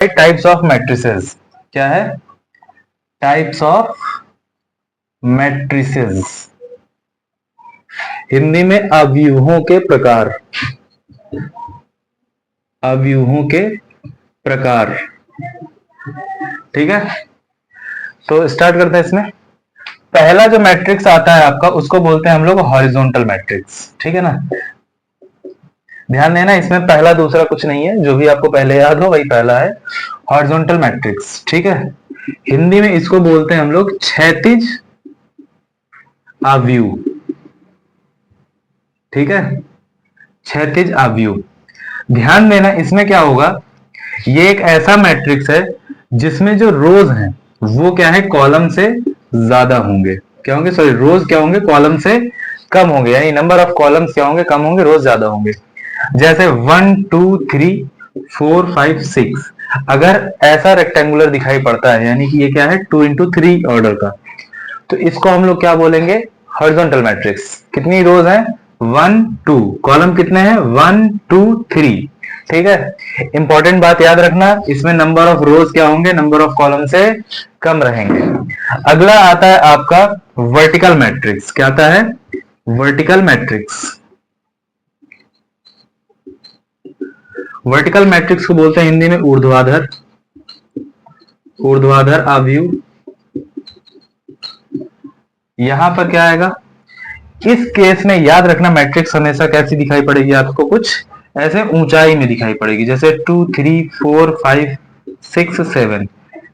Types of matrices. क्या है? Types of matrices, Hindi में अव्यूहों के प्रकार। अव्यूहों के प्रकार। ठीक है, तो स्टार्ट करते हैं इसमें। पहला जो मैट्रिक्स आता है आपका उसको बोलते हैं हम लोग हॉरिजॉन्टल मैट्रिक्स। ठीक है ना, ध्यान देना इसमें पहला दूसरा कुछ नहीं है, जो भी आपको पहले याद हो वही पहला है, हॉरिजॉन्टल मैट्रिक्स। ठीक है, हिंदी में इसको बोलते हैं हम लोग क्षैतिज आव्यूह। ठीक है, क्षैतिज आव्यूह। ध्यान देना इसमें क्या होगा, ये एक ऐसा मैट्रिक्स है जिसमें जो रोज हैं वो क्या है, कॉलम से ज्यादा होंगे। क्या होंगे? सॉरी, रोज क्या होंगे, कॉलम से कम होंगे, यानी नंबर ऑफ कॉलम्स क्या होंगे, कम होंगे, रोज ज्यादा होंगे। जैसे 1 2 3 4 5 6, अगर ऐसा रेक्टेंगुलर दिखाई पड़ता है यानी कि ये क्या है, 2 into 3 ऑर्डर का, तो इसको हम लोग क्या बोलेंगे, हॉरिजॉन्टल मैट्रिक्स। कितनी रोज हैं? 1 2, कॉलम कितने हैं, 1 2 3। ठीक है, इंपॉर्टेंट बात याद रखना, इसमें नंबर ऑफ रोज क्या होंगे, नंबर ऑफ कॉलम से कम रहेंगे। अगला आता है आपका वर्टिकल मैट्रिक्स। क्या आता है? Vertical matrix. वर्टिकल मैट्रिक्स को बोलते हैं हिंदी में ऊर्ध्वाधर, ऊर्ध्वाधर आव्यूह। यहां पर क्या आएगा, इस केस में याद रखना मैट्रिक्स हमेशा कैसी दिखाई पड़ेगी आपको, कुछ ऐसे ऊंचाई में दिखाई पड़ेगी। जैसे 2 3 4 5 6 7,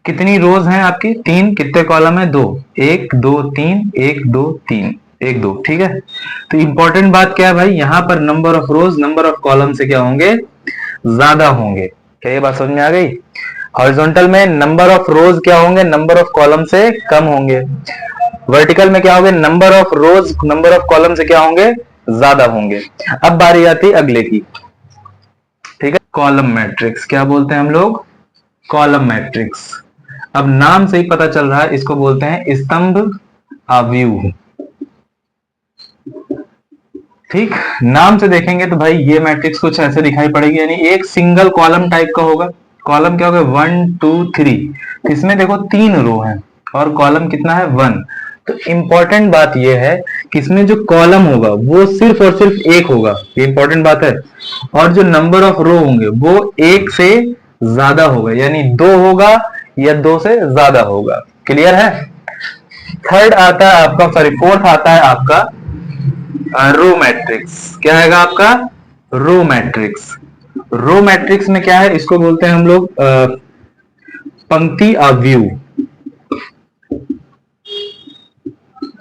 कितनी रोज हैं आपकी, 3, कितने कॉलम है, 2, 1 2 3 1 2 3 1 2। ठीक है, तो इंपॉर्टेंट बात क्या है भाई, यहां पर number of rose number of column से क्या होंगे, ज्यादा होंगे। क्या ये बात समझ में आ गई? हॉरिजॉन्टल में नंबर ऑफ रोज क्या होंगे, नंबर ऑफ कॉलम से कम होंगे। वर्टिकल में क्या होंगे, number of rose number of column से क्या होंगे, ज्यादा होंगे। अब बारी आती है अगले की। ठीक है, कॉलम मैट्रिक्स। क्या बोलते हैं हम लोग, कॉलम मैट्रिक्स। अब नाम से ही पता चल रहा है, इसको बोलते हैं स्तंभ आव्यूह। ठीक, नाम से देखेंगे तो भाई ये मैट्रिक्स कुछ ऐसे दिखाई पड़ेगी, यानी एक सिंगल कॉलम टाइप का होगा। कॉलम क्या होगा, 1 2 3, इसमें देखो 3 रो हैं और कॉलम कितना है, 1। तो इंपॉर्टेंट बात यह है कि इसमें जो कॉलम होगा वो सिर्फ और सिर्फ एक होगा, ये इंपॉर्टेंट बात है। और जो नंबर ऑफ रो होंगे वो एक से ज्यादा होगा, यानी 2 होगा या 2 से ज्यादा होगा। क्लियर है? थर्ड आता है आपका, सॉरी फोर्थ आता है आपका रो मैट्रिक्स। क्या है आपका, रो मैट्रिक्स। रो मैट्रिक्स में क्या है, इसको बोलते हैं हम लोग पंक्ति आव्यूह।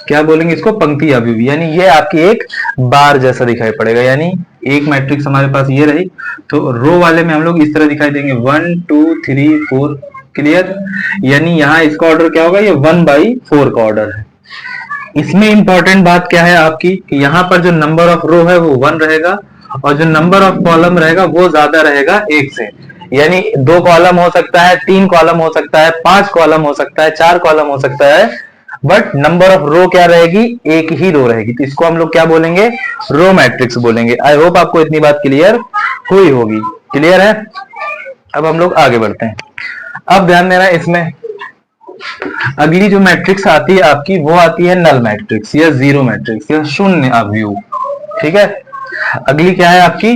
क्या बोलेंगे इसको, पंक्ति आव्यूह। यानी ये आपकी एक बार जैसा दिखाई पड़ेगा, यानी एक मैट्रिक्स हमारे पास ये रही तो रो वाले में हम लोग इस तरह दिखाई देंगे, 1 2 3 4। क्लियर? यानी यहाँ इसका ऑर्डर क्या होगा, ये 1/4 का ऑर्डर है। इसमें इंपॉर्टेंट बात क्या है आपकी, कि यहाँ पर जो नंबर ऑफ रो है वो 1 रहेगा और जो नंबर ऑफ कॉलम रहेगा वो ज्यादा रहेगा एक से। यानी 2 कॉलम हो सकता है, 3 कॉलम हो सकता है, 5 कॉलम हो सकता है, 4 कॉलम हो सकता है, बट नंबर ऑफ रो क्या रहेगी, एक ही रो रहेगी। तो इसको हम लोग क्या बोलेंगे, रो मैट्रिक्स बोलेंगे। आई होप आपको इतनी बात क्लियर हुई होगी। क्लियर है? अब हम लोग आगे बढ़ते हैं। अब ध्यान देना, इसमें अगली जो मैट्रिक्स आती है आपकी वो आती है नल मैट्रिक्स या जीरो मैट्रिक्स या शून्य आव्यूह। ठीक है, अगली क्या है आपकी,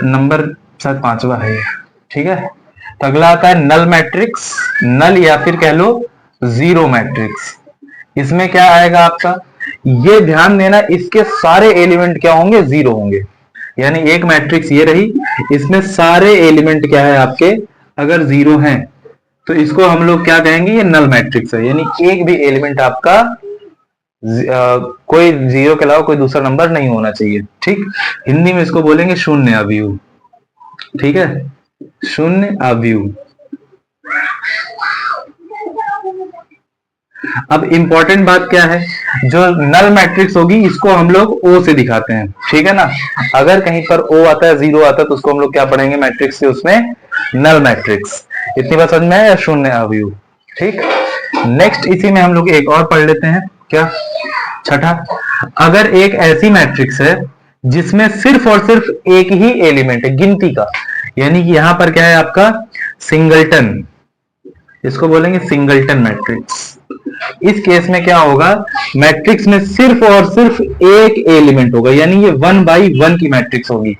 नंबर शायद 5वां है। ठीक है, तो अगला आता है नल मैट्रिक्स, नल या फिर कह लो जीरो मैट्रिक्स। इसमें क्या आएगा आपका, ये ध्यान देना, इसके सारे एलिमेंट क्या होंगे, जीरो होंगे। यानी एक मैट्रिक्स ये रही, इसमें सारे एलिमेंट क्या है आपके, अगर जीरो हैं तो इसको हम लोग क्या कहेंगे, ये नल मैट्रिक्स है। यानी एक भी एलिमेंट आपका कोई जीरो के अलावा कोई दूसरा नंबर नहीं होना चाहिए। ठीक, हिंदी में इसको बोलेंगे शून्य आव्यूह। ठीक है, शून्य आव्यूह। अब इंपॉर्टेंट बात क्या है, जो नल मैट्रिक्स होगी इसको हम लोग ओ से दिखाते हैं। ठीक है ना, अगर कहीं पर ओ आता है, जीरो आता है, तो उसको हम लोग क्या पढ़ेंगे मैट्रिक्स से, उसमें नल मैट्रिक्स। इतनी बात समझ में है, या शून्य आव्यूह। ठीक, नेक्स्ट इसी में हम लोग एक और पढ़ लेते हैं। क्या, छठा, अगर एक ऐसी मैट्रिक्स है जिसमें सिर्फ और सिर्फ एक ही एलिमेंट है गिनती का, यानी कि यहां पर क्या है आपका सिंगलटन, इसको बोलेंगे सिंगलटन मैट्रिक्स। इस केस में क्या होगा, मैट्रिक्स में सिर्फ और सिर्फ एक एलिमेंट होगा, यानी ये 1/1 की मैट्रिक्स होगी,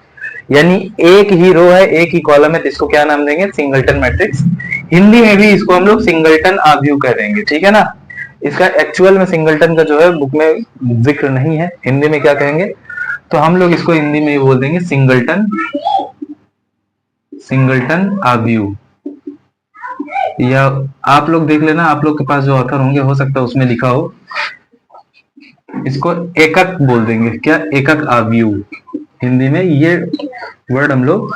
यानी एक ही रो है, एक ही कॉलम है, तो इसको क्या नाम देंगे, सिंगलटन मैट्रिक्स। हिंदी में भी इसको हम लोग सिंगलटन आव्यूह कह देंगे, ठीक है ना। इसका एक्चुअल में सिंगलटन का जो है बुक में जिक्र नहीं है, हिंदी में क्या कहेंगे, तो हम लोग इसको हिंदी में बोल देंगे सिंगलटन, सिंगलटन आव्यूह। या आप लोग देख लेना, आप लोग के पास जो ऑथर होंगे हो सकता है उसमें लिखा हो, इसको एकक बोल देंगे, क्या, एकक आव्यूह। हिंदी में ये वर्ड हम लोग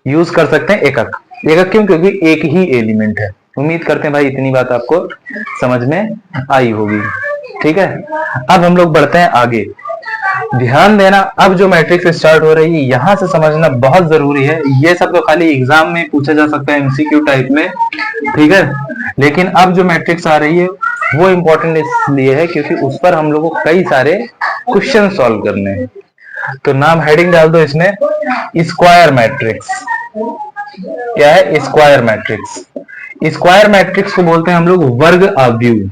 यूज कर सकते हैं, एकक। एकक क्यों, क्योंकि एक ही एलिमेंट है। उम्मीद करते हैं भाई इतनी बात आपको समझ में आई होगी, ठीक है। अब हम लोग बढ़ते हैं आगे। ध्यान देना, अब जो मैट्रिक्स स्टार्ट हो रही है यहां से समझना बहुत जरूरी है। ये सब तो खाली एग्जाम में पूछा जा सकता है, एमसीक्यू टाइप में, ठीक है। लेकिन अब जो मैट्रिक्स आ रही है वो इंपॉर्टेंट इसलिए है क्योंकि उस पर हम लोगों को कई सारे क्वेश्चन सॉल्व करने हैं। तो नाम हेडिंग डाल दो इसमें, स्क्वायर मैट्रिक्स। क्या है, स्क्वायर मैट्रिक्स। स्क्वायर मैट्रिक्स को बोलते हैं हम लोग वर्ग आव्यूह।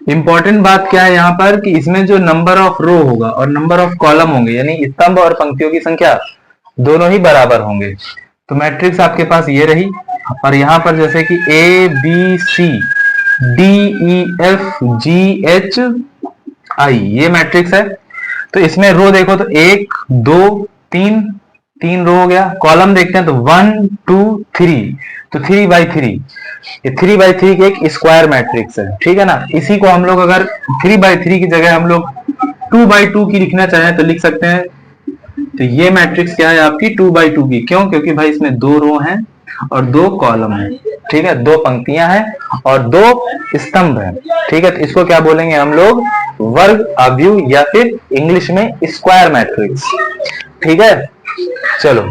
इंपॉर्टेंट बात क्या है यहाँ पर कि इसमें जो नंबर ऑफ रो होगा और नंबर ऑफ कॉलम होंगे, यानी स्तंभ और पंक्तियों की संख्या दोनों ही बराबर होंगे। तो मैट्रिक्स आपके पास ये रही, और यहां पर जैसे कि A B C D E F G H I, ये मैट्रिक्स है। तो इसमें रो देखो तो 1 2 3, 3 रो हो गया। कॉलम देखते हैं तो 1 2 3, तो 3/3, ये 3/3 की एक स्क्वायर मैट्रिक्स है, ठीक है ना। इसी को हम लोग अगर 3/3 की जगह हम लोग 2/2 की लिखना चाहें तो लिख सकते हैं। तो ये मैट्रिक्स क्या है आपकी 2/2 की, क्यों, क्योंकि भाई इसमें 2 रो हैं और 2 कॉलम है, ठीक है, 2 पंक्तियां हैं और 2 स्तंभ हैं, ठीक है। तो इसको क्या बोलेंगे हम लोग, वर्ग आव्यूह, या फिर इंग्लिश में स्क्वायर मैट्रिक्स, ठीक है। चलो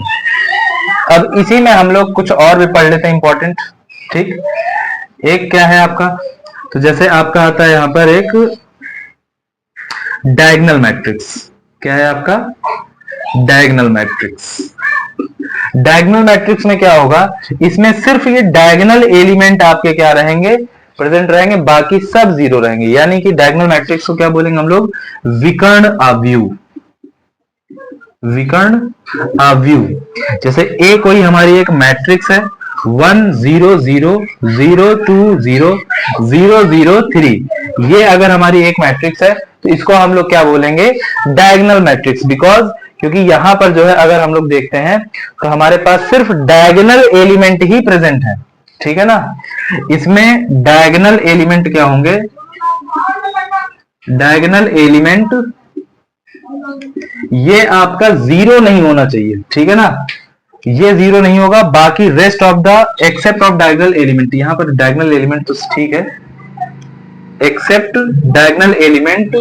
अब इसी में हम लोग कुछ और भी पढ़ लेते हैं इंपॉर्टेंट, ठीक। एक क्या है आपका, तो जैसे आपका आता है यहां पर एक डायगोनल मैट्रिक्स। क्या है आपका, डायगोनल मैट्रिक्स। डायगोनल मैट्रिक्स में क्या होगा, इसमें सिर्फ ये डायगोनल एलिमेंट आपके क्या रहेंगे, प्रेजेंट रहेंगे, बाकी सब जीरो रहेंगे। यानी कि डायगोनल मैट्रिक्स को क्या बोलेंगे हम लोग, विकर्ण आव्यूह, विकर्ण आव्यूह। जैसे ए कोई हमारी एक मैट्रिक्स है, 1 0 0 0 2 0 0 0 3, ये अगर हमारी एक मैट्रिक्स है तो इसको हम लोग क्या बोलेंगे, डायगोनल मैट्रिक्स। बिकॉज क्योंकि यहां पर जो है अगर हम लोग देखते हैं तो हमारे पास सिर्फ डायगोनल एलिमेंट ही प्रेजेंट है, ठीक है ना। इसमें डायगोनल एलिमेंट क्या होंगे, डायगोनल एलिमेंट ये आपका जीरो नहीं होना चाहिए, ठीक है ना, ये जीरो नहीं होगा। बाकी rest of the except of diagonal element, यहां पर डायगोनल एलिमेंट तो ठीक है, एक्सेप्ट डायगोनल एलिमेंट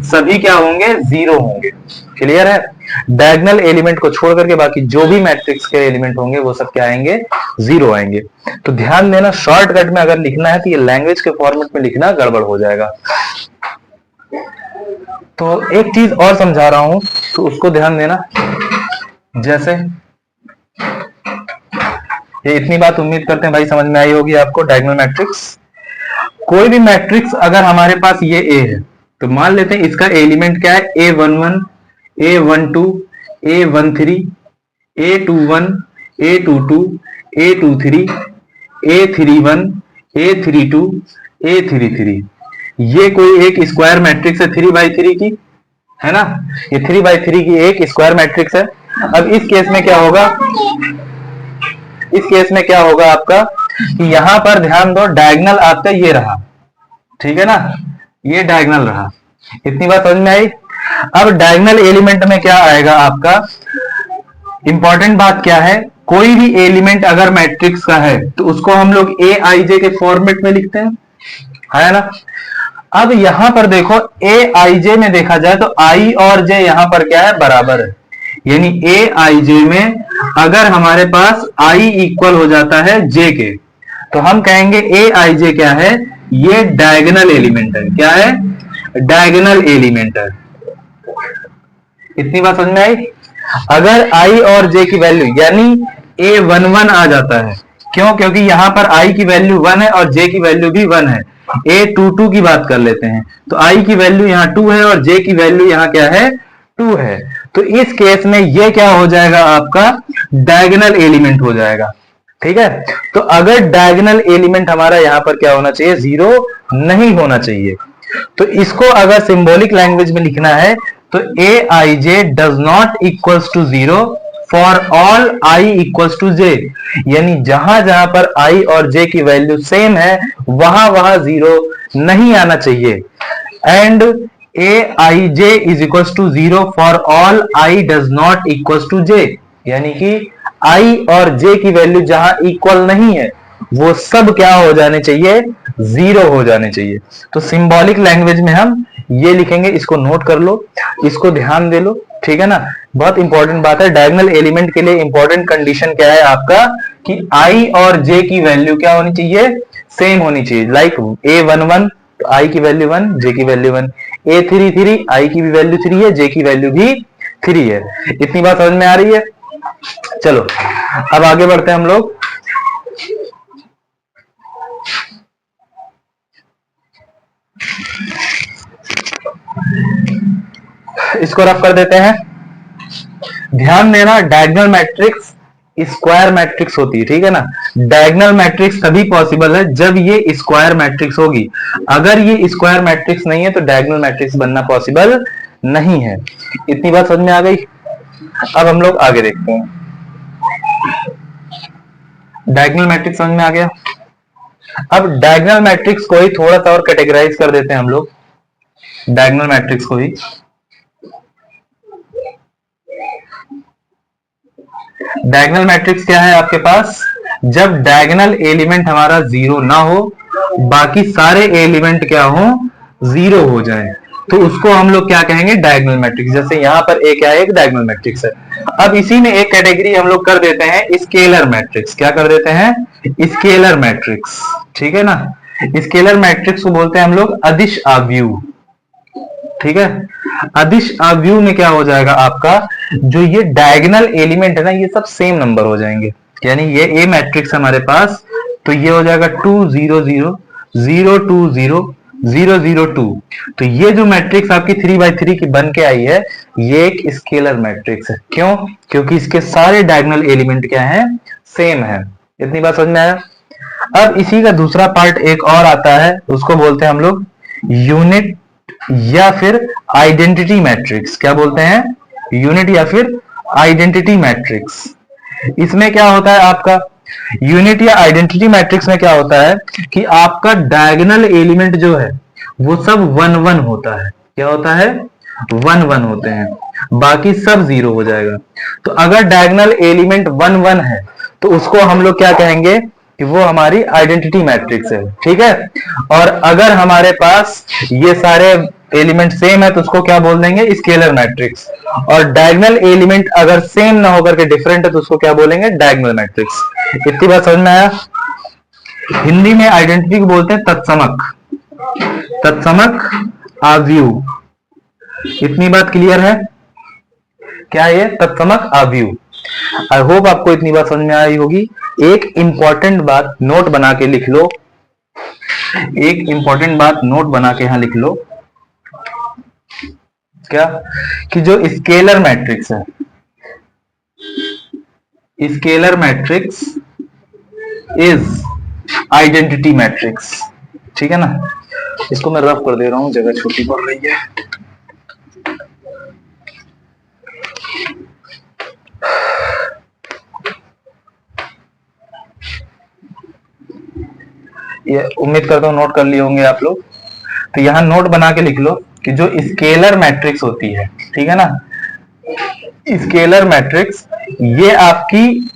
सभी क्या होंगे, जीरो होंगे। क्लियर है, डायगोनल एलिमेंट को छोड़ करके बाकी जो भी मैट्रिक्स के एलिमेंट होंगे वो सब क्या आएंगे, जीरो आएंगे। तो ध्यान देना, शॉर्टकट में अगर लिखना है तो ये लैंग्वेज के फॉर्मेट में लिखना गड़बड़ हो जाएगा। तो एक चीज और समझा रहा हूं तो उसको ध्यान देना। जैसे ये इतनी बात उम्मीद करते हैं भाई समझ में आई होगी आपको। डायगोनल मैट्रिक्स, कोई भी मैट्रिक्स अगर हमारे पास ये ए है तो मान लेते हैं इसका एलिमेंट क्या है, A11 A12 A13 A21 A22 A23 A31 A32 A33, ये कोई एक स्क्वायर मैट्रिक्स है 3/3 की, है ना। ये 3/3 की एक स्क्वायर मैट्रिक्स है। अब इस केस में क्या होगा, इस केस में क्या होगा आपका कि यहां पर ध्यान दो, डायगोनल आपका ये रहा, ठीक है ना, ये डायगोनल रहा। इतनी बात समझ में आई। अब डायगोनल एलिमेंट में क्या आएगा आपका, इंपॉर्टेंट बात क्या है, कोई भी एलिमेंट अगर मैट्रिक्स का है तो उसको हम लोग ए आई जे के फॉर्मेट में लिखते हैं, है ना। अब यहां पर देखो ए आई जे में देखा जाए तो आई और जे यहां पर क्या है, बराबर है। यानी ए आई जे में अगर हमारे पास आई इक्वल हो जाता है जे के तो हम कहेंगे ए आई जे क्या है, ये डायगोनल एलिमेंट है। क्या है, डायगोनल एलिमेंट है। इतनी बात समझ में आई। अगर i और j की वैल्यू यानी a11 आ जाता है, क्यों? क्योंकि यहाँ पर i की वैल्यू 1 है और j की वैल्यू भी 1 है। a22 की बात कर लेते हैं, तो i की वैल्यू यहाँ 2 है और j की वैल्यू यहाँ क्या है? 2 है। तो इस केस में ये क्या हो जाएगा? आपका डायगोनल एलिमेंट हो जाएगा। ठीक है, तो अगर डायगोनल एलिमेंट हमारा यहाँ पर क्या होना चाहिए? 0 नहीं होना चाहिए। तो इसको अगर सिंबॉलिक लैंग्वेज में लिखना है तो aij does not equals to 0 for all i equals to j, यानी जहां जहां पर i और j की वैल्यू सेम है वहां वहां 0 नहीं आना चाहिए। And aij is equals to 0 for all i does not equals to j, यानी कि i और j की वैल्यू जहां इक्वल नहीं है वो सब क्या हो जाने चाहिए? 0 हो जाने चाहिए। तो सिंबॉलिक लैंग्वेज में हम ये लिखेंगे, इसको नोट कर लो, इसको ध्यान दे लो। ठीक है ना, बहुत इंपॉर्टेंट बात है। डायगोनल एलिमेंट के लिए इंपॉर्टेंट कंडीशन क्या है आपका? कि i और j की वैल्यू क्या होनी चाहिए? सेम होनी चाहिए। लाइक a11 तो i की वैल्यू 1, j की वैल्यू 1, a33 i की भी वैल्यू 3 है, j की वैल्यू भी 3 है। इतनी बात समझ में आ रही है? चलो अब आगे बढ़ते हैं हम लोग। इसको रफ कर देते हैं। ध्यान देना, डायगोनल मैट्रिक्स स्क्वायर मैट्रिक्स होती है। ठीक है ना, डायगोनल मैट्रिक्स तभी पॉसिबल है जब ये स्क्वायर मैट्रिक्स होगी। अगर ये स्क्वायर मैट्रिक्स नहीं है तो डायगोनल मैट्रिक्स बनना पॉसिबल नहीं है। इतनी बात समझ में आ गई? अब हम लोग आगे देखते हैं। डायगोनल मैट्रिक्स समझ में आ गया। अब डायगोनल मैट्रिक्स को ही थोड़ा सा और कैटेगराइज कर देते हैं हम लोग। डायगोनल मैट्रिक्स को ही डायगोनल मैट्रिक्स क्या है आपके पास? जब डायगोनल एलिमेंट हमारा 0 ना हो, बाकी सारे एलिमेंट क्या हो? 0 हो जाए, तो उसको हम लोग क्या कहेंगे? Diagonal matrix. जैसे यहाँ पर एक क्या है? एक डायगोनल मैट्रिक्स है। अब इसी में एक कैटेगरी हम लोग कर देते हैं स्केलर मैट्रिक्स। क्या कर देते हैं? Scalar matrix. ठीक है ना, स्केलर मैट्रिक्स को बोलते हैं हम लोग अदिश आव्यूह। ठीक है, अदिश आव्यूह में क्या हो जाएगा आपका? जो ये डायगोनल एलिमेंट है ना, ये सब सेम नंबर हो जाएंगे। यानी ये ए मैट्रिक्स हमारे पास, तो ये हो जाएगा 2 0 0 0 2 0 0 0 2। तो ये जो मैट्रिक्स आपकी 3x3 की बन के आई है, ये एक स्केलर मैट्रिक्स है। क्यों? क्योंकि इसके सारे डायगोनल एलिमेंट क्या है? सेम है। इतनी बात समझ में आया? अब इसी का दूसरा पार्ट एक और आता है, उसको बोलते हैं हम लोग यूनिट या फिर आइडेंटिटी मैट्रिक्स। क्या बोलते हैं? यूनिट या फिर आइडेंटिटी मैट्रिक्स। इसमें क्या होता है आपका? यूनिट या आइडेंटिटी मैट्रिक्स में क्या होता है कि आपका डायगोनल एलिमेंट जो है वो सब 1 1 होता है। क्या होता है? 1 1 होते हैं, बाकी सब 0 हो जाएगा। तो अगर डायगोनल एलिमेंट 1 1 है तो उसको हम लोग क्या कहेंगे? कि वो हमारी आइडेंटिटी मैट्रिक्स है। ठीक है, और अगर हमारे पास ये सारे एलिमेंट सेम है तो उसको क्या बोल देंगे? Scalar matrix. और डायगोनल एलिमेंट अगर सेम ना होकर के डिफरेंट है तो उसको क्या बोलेंगे? Diagonal matrix. इतनी बात समझ में आया? हिंदी में आइडेंटिटी को बोलते हैं तत्समक, तत्समक आव्यूह। इतनी बात क्लियर है? क्या है ये? तत्समक आव्यूह। आई होप आपको इतनी बात समझ में आई होगी। एक इंपॉर्टेंट बात नोट बना के लिख लो, एक इंपॉर्टेंट बात नोट बना के यहां लिख लो। क्या? कि जो स्केलर मैट्रिक्स है, scalar matrix is identity matrix. ठीक है ना, इसको मैं रफ कर दे रहा हूं, जगह छोटी पड़ रही है। ये उम्मीद करता हूं नोट कर लिए होंगे आप लोग। तो यहां नोट बना के लिख लो कि जो स्केलर मैट्रिक्स होती है, ठीक है ना, स्केलर मैट्रिक्स ये आपकी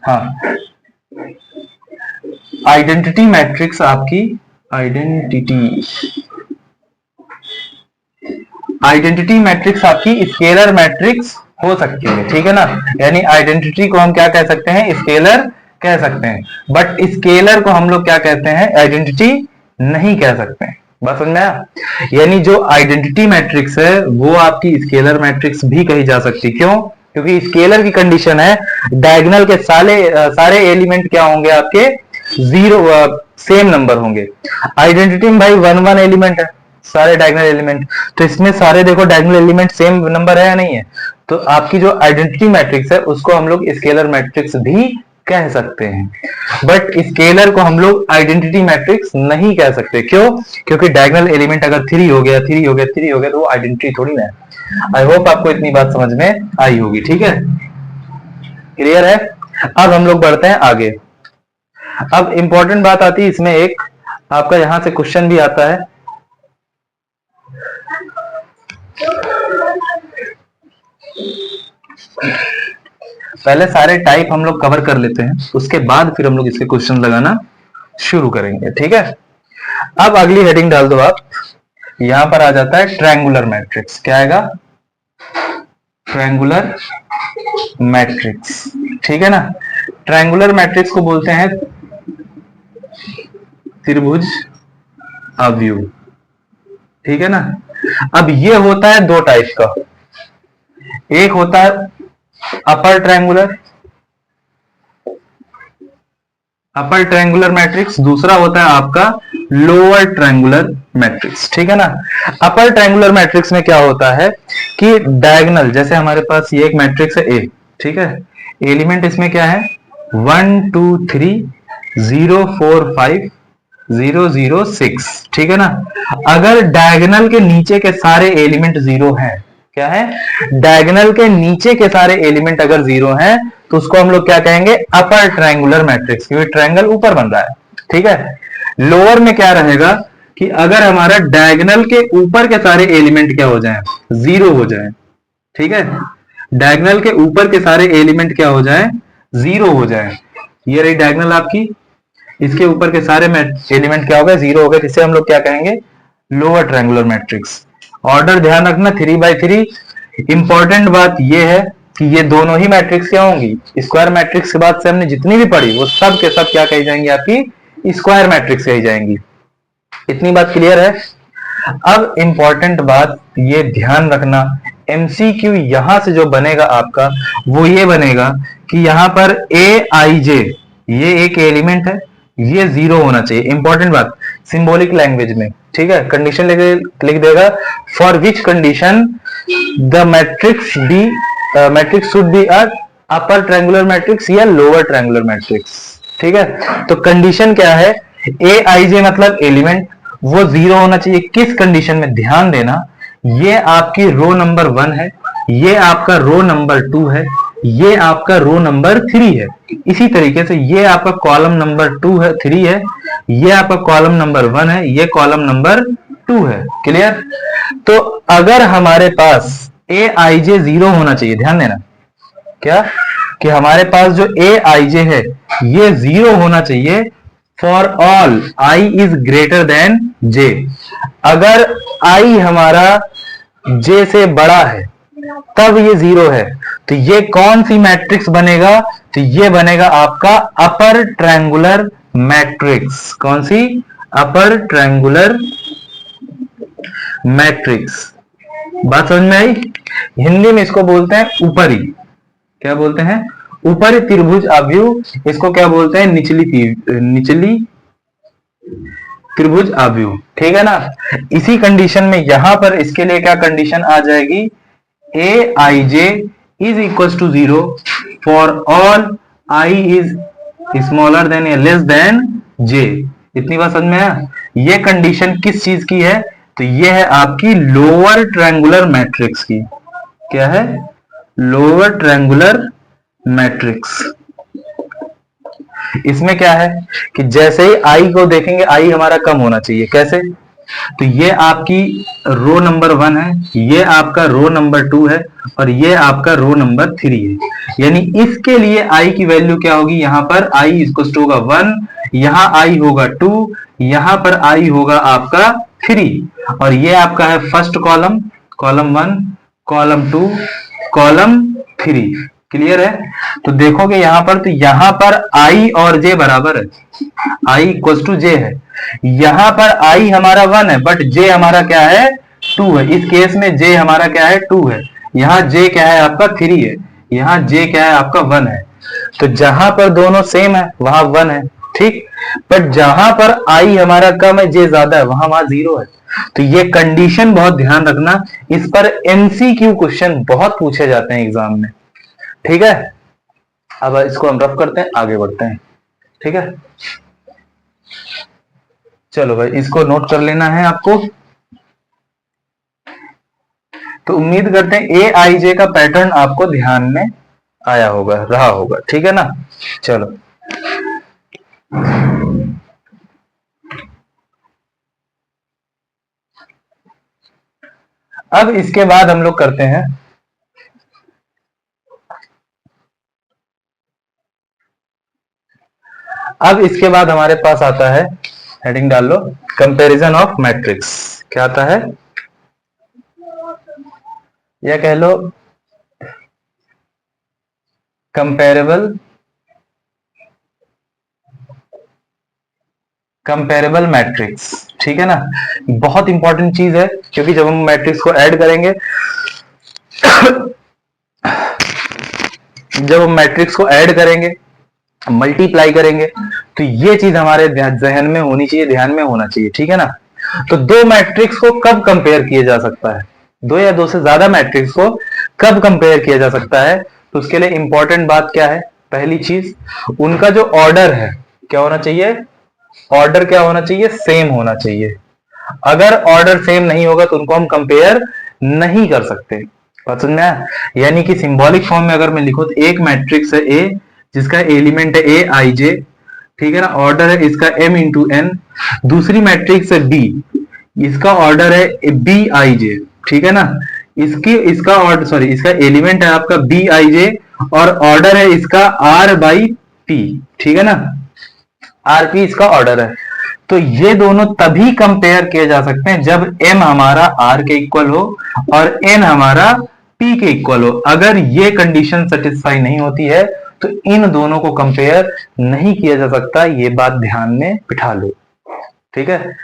हाँ आइडेंटिटी मैट्रिक्स, आपकी आइडेंटिटी मैट्रिक्स आपकी स्केलर मैट्रिक्स हो सकती है। ठीक है ना, यानी आइडेंटिटी को हम क्या कह सकते हैं? स्केलर कह सकते हैं। बट स्केलर को हम लोग क्या कहते हैं? आइडेंटिटी नहीं कह सकते हैं। बात समझ में आया? यानी जो आइडेंटिटी मैट्रिक्स है वो आपकी स्केलर मैट्रिक्स भी कही जा सकती। क्यों? क्योंकि स्केलर की कंडीशन है डायगोनल के सारे एलिमेंट क्या होंगे आपके जीरो, सेम नंबर होंगे। आइडेंटिटी में भाई वन वन एलिमेंट है, सारे डायगोनल एलिमेंट, तो इसमें सारे देखो डायगोनल एलिमेंट सेम नंबर है या नहीं है? तो आपकी जो आइडेंटिटी मैट्रिक्स है उसको हम लोग स्केलर मैट्रिक्स भी कह सकते हैं, बट स्केलर को हम लोग आइडेंटिटी मैट्रिक्स नहीं कह सकते। क्यों? क्योंकि डायगोनल एलिमेंट अगर 3 हो गया 3 हो गया 3 हो गया तो वो आइडेंटिटी थोड़ी ना है। आई होप आपको इतनी बात समझ में आई होगी। ठीक है, क्लियर है? अब हम लोग बढ़ते हैं आगे। अब इंपॉर्टेंट बात आती है इसमें, एक आपका यहां से क्वेश्चन भी आता है। पहले सारे टाइप हम लोग कवर कर लेते हैं, उसके बाद फिर हम लोग इसके क्वेश्चन लगाना शुरू करेंगे। ठीक है, अब अगली हेडिंग डाल दो आप। यहां पर आ जाता है ट्रायंगुलर मैट्रिक्स। क्या आएगा? Triangular matrix. ठीक है ना, ट्रायंगुलर मैट्रिक्स को बोलते हैं त्रिभुज अवयव। ठीक है ना, अब ये होता है दो टाइप का, एक होता है अपर ट्रायंगुलर मैट्रिक्स, दूसरा होता है आपका लोअर ट्रायंगुलर मैट्रिक्स। ठीक है ना, अपर ट्रायंगुलर मैट्रिक्स में क्या होता है कि डायगोनल, जैसे हमारे पास ये एक मैट्रिक्स है ए, ठीक है, एलिमेंट इसमें क्या है 1 2 3 0 4 5 0 0 6। ठीक है ना, अगर डायगोनल के नीचे के सारे एलिमेंट जीरो हैं, क्या है, डायगोनल के नीचे के सारे एलिमेंट अगर जीरो हैं तो उसको हम लोग क्या कहेंगे? अपर ट्रायंगुलर मैट्रिक्स, क्योंकि ट्रायंगल ऊपर बन रहा है। ठीक है, लोअर में क्या रहेगा कि अगर हमारा डायगोनल के ऊपर के सारे एलिमेंट क्या हो जाएं? जीरो हो जाएं। ठीक है, डायगोनल के ऊपर के सारे एलिमेंट क्या हो जाएं? जीरो हो जाएं। ये रही डायगोनल आपकी, इसके ऊपर के सारे एलिमेंट क्या हो गए? जीरो हो गए, जिसे हम लोग क्या कहेंगे? Lower triangular matrix. ऑर्डर ध्यान रखना 3x3। इंपॉर्टेंट बात यह है कि ये दोनों ही मैट्रिक्स क्या होंगी? स्क्वायर मैट्रिक्स के बाद से हमने जितनी भी पढ़ी वो सब के सब क्या कही जाएंगी? आपकी स्क्वायर मैट्रिक्स कही जाएंगी। इतनी बात क्लियर है? अब इंपॉर्टेंट बात ये ध्यान रखना, एमसीक्यू यहां से जो बनेगा आपका वो ये बनेगा कि यहां पर ए आई जे ये एक एलिमेंट है, ये जीरो होना चाहिए। इंपॉर्टेंट बात सिंबॉलिक लैंग्वेज में। ठीक है, कंडीशन लिख देगा for which condition the matrix should be a upper triangular matrix या लोअर ट्रायंगुलर मैट्रिक्स। ठीक है, तो कंडीशन क्या है? ए आई जे मतलब एलिमेंट वो जीरो होना चाहिए। किस कंडीशन में? ध्यान देना, ये आपकी रो नंबर 1 है, ये आपका रो नंबर 2 है, ये आपका रो नंबर 3 है। इसी तरीके से ये आपका कॉलम नंबर 2 है 3 है, ये आपका कॉलम नंबर 1 है, ये कॉलम नंबर 2 है। क्लियर? तो अगर हमारे पास ए आई जे जीरो होना चाहिए, ध्यान देना क्या कि हमारे पास जो ए आई जे है ये जीरो होना चाहिए for all i is greater than j. अगर आई हमारा जे से बड़ा है तब ये जीरो है, तो ये कौन सी मैट्रिक्स बनेगा? तो ये बनेगा आपका अपर ट्रायंगुलर मैट्रिक्स। कौन सी? Upper triangular matrix. बात समझ में आई? हिंदी में इसको बोलते हैं ऊपरी, क्या बोलते हैं? ऊपरी त्रिभुज अवयव। इसको क्या बोलते हैं? निचली त्रिभुज अवयव। ठीक है ना, इसी कंडीशन में यहां पर इसके लिए क्या कंडीशन आ जाएगी? A i j is equal to zero for all i is smaller than या लेस देन जे। इतनी बात समझ में आया? ये कंडीशन किस चीज की है? तो ये है आपकी लोअर ट्रायंगुलर मैट्रिक्स की। क्या है? Lower triangular matrix. इसमें क्या है कि जैसे ही आई को देखेंगे आई हमारा कम होना चाहिए। कैसे? तो ये आपकी रो नंबर 1 है, ये आपका रो नंबर 2 है और ये आपका रो नंबर 3 है। यानी इसके लिए आई की वैल्यू क्या होगी? यहां पर आई इक्वल टू होगा 1, यहां आई होगा 2, यहां पर आई होगा आपका 3 और ये आपका है first column, column 1, column 2, column 3। Clear है? तो देखोगे यहां पर, तो यहां पर i और j बराबर है, i इक्वल टू j है। यहां पर i हमारा 1 है बट j हमारा क्या है, 2 है। इस केस में j हमारा क्या है, 2 है। यहाँ j क्या है आपका, 3 है। यहाँ j क्या है आपका, 1 है। तो जहां पर दोनों सेम है वहां 1 है, ठीक। बट जहां पर i हमारा कम है, j ज्यादा है, वहां 0 है। तो ये कंडीशन बहुत ध्यान रखना, इस पर एमसीक्यू क्वेश्चन बहुत पूछे जाते हैं एग्जाम में, ठीक है। अब इसको हम रफ करते हैं, आगे बढ़ते हैं, ठीक है। चलो भाई, इसको नोट कर लेना है आपको। तो उम्मीद करते हैं ए आई जे का पैटर्न आपको ध्यान में आया होगा, रहा होगा, ठीक है ना। चलो अब इसके बाद हम लोग करते हैं, अब इसके बाद हमारे पास आता है, हेडिंग डाल लो, कंपैरिजन ऑफ मैट्रिक्स। क्या आता है, या कह लो कंपेरेबल मैट्रिक्स, ठीक है ना। बहुत इंपॉर्टेंट चीज है, क्योंकि जब हम मैट्रिक्स को ऐड करेंगे जब हम मैट्रिक्स को ऐड करेंगे, मल्टीप्लाई करेंगे, तो ये चीज हमारे जहन में होनी चाहिए, ध्यान में होना चाहिए, ठीक है ना। तो दो मैट्रिक्स को कब कंपेयर किया जा सकता है, दो या दो से ज्यादा मैट्रिक्स को कब कंपेयर किया जा सकता है, तो उसके लिए इंपॉर्टेंट बात क्या है, पहली चीज उनका जो ऑर्डर है क्या होना चाहिए, ऑर्डर क्या होना चाहिए, सेम होना चाहिए। अगर ऑर्डर सेम नहीं होगा तो उनको हम कंपेयर नहीं कर सकते। बात समझ में आया? यानी कि सिंबॉलिक फॉर्म में अगर मैं लिखूं तो एक मैट्रिक्स है ए जिसका एलिमेंट है ए आई जे, ठीक है ना, ऑर्डर है इसका m इंटू एन। दूसरी मैट्रिक्स है बी, इसका ऑर्डर है बी आई जे, ठीक है ना। इसका ऑर्डर, सॉरी, इसका एलिमेंट है आपका बी आई जे और ऑर्डर है इसका आर बाई पी, ठीक है ना, आर पी इसका ऑर्डर है। तो ये दोनों तभी कंपेयर किए जा सकते हैं जब m हमारा r के इक्वल हो और n हमारा p के इक्वल हो। अगर ये कंडीशन सेटिस्फाई नहीं होती है तो इन दोनों को कंपेयर नहीं किया जा सकता, ये बात ध्यान में बिठा लो, ठीक है।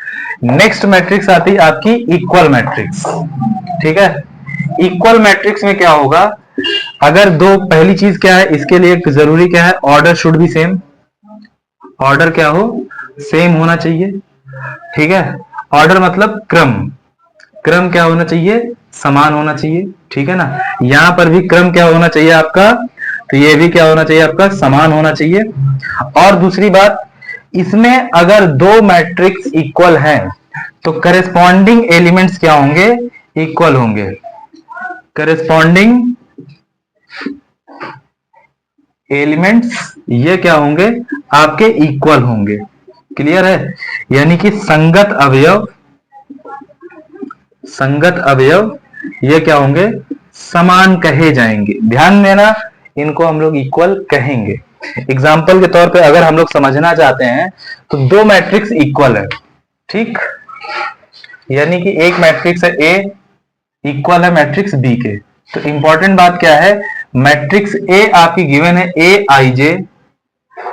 नेक्स्ट मैट्रिक्स आती है आपकी इक्वल मैट्रिक्स, ठीक है। इक्वल मैट्रिक्स में क्या होगा, अगर दो, पहली चीज क्या है इसके लिए जरूरी क्या है, order should be same, order क्या हो, सेम होना चाहिए, ठीक है। ऑर्डर मतलब क्रम, क्रम क्या होना चाहिए, समान होना चाहिए, ठीक है ना। यहां पर भी क्रम क्या होना चाहिए आपका, तो ये भी क्या होना चाहिए आपका, समान होना चाहिए। और दूसरी बात, इसमें अगर दो मैट्रिक्स इक्वल हैं तो करेस्पॉन्डिंग एलिमेंट्स क्या होंगे, इक्वल होंगे। करेस्पॉन्डिंग एलिमेंट्स ये क्या होंगे, आपके इक्वल होंगे, क्लियर है। यानी कि संगत अवयव, संगत अवयव ये क्या होंगे, समान कहे जाएंगे। ध्यान देना, इनको हम लोग इक्वल कहेंगे। एग्जाम्पल के तौर पे अगर हम लोग समझना चाहते हैं तो दो मैट्रिक्स इक्वल है, ठीक, यानी कि एक मैट्रिक्स है ए इक्वल है मैट्रिक्स बी के। तो इंपॉर्टेंट बात क्या है, मैट्रिक्स ए आपकी गिवन है a i j